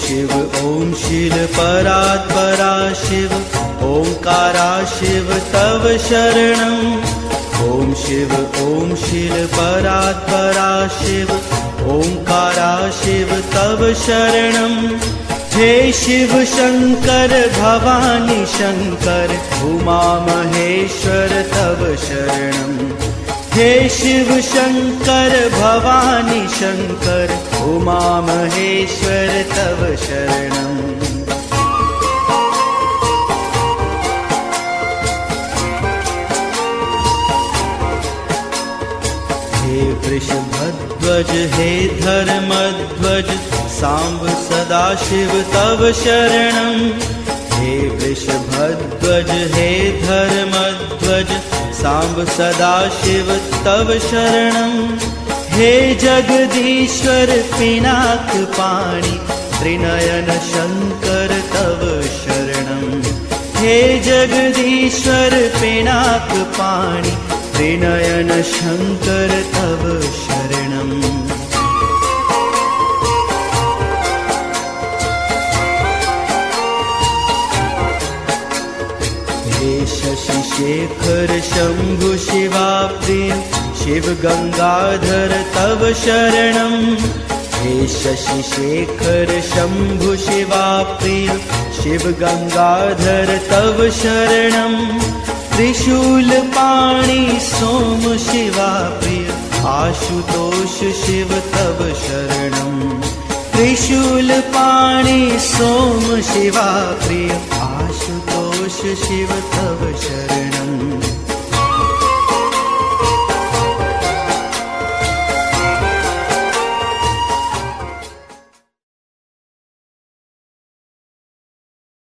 शिव ॐ शीलपरात्परा शिव ओंकारा शिव तव शरणम्। ॐ शिव ॐ शीलपरात्परा शिव ओंकारा शिव तव शरणम्। हे शिव शंकर भवानी शंकर उमा महेश्वर तव शरणम्। हे शिव शंकर भवानी शंकर उमा महेश्वर तव शरणम्। हे वृषभध्वज हे धर्मध्वज सांब सदाशिव तव शरणम्। हे वृषभध्वज हे धर्मध्वज सांब सदाशिव तव शरणम्। हे जगदीश्वर पिनाकपाणि त्रिनयन शंकर तव शरणम्। हे जगदीश्वर पिनाकपाणि त्रिनयन शंकर तव शरणम्। हे शशि शेखर शंभु शिवाप्रिय शिव गंगाधर तव शरणम्। हे शशि शेखर शंभु शिवाप्रिय शिव गंगाधर तव शरणम्। त्रिशूल पाणि सोम शिवाप्रिय आशुतोष शिव तव शरणम्। त्रिशूल पाणि सोम शिवाप्रिय आशुतोष शिव तव शरणम्।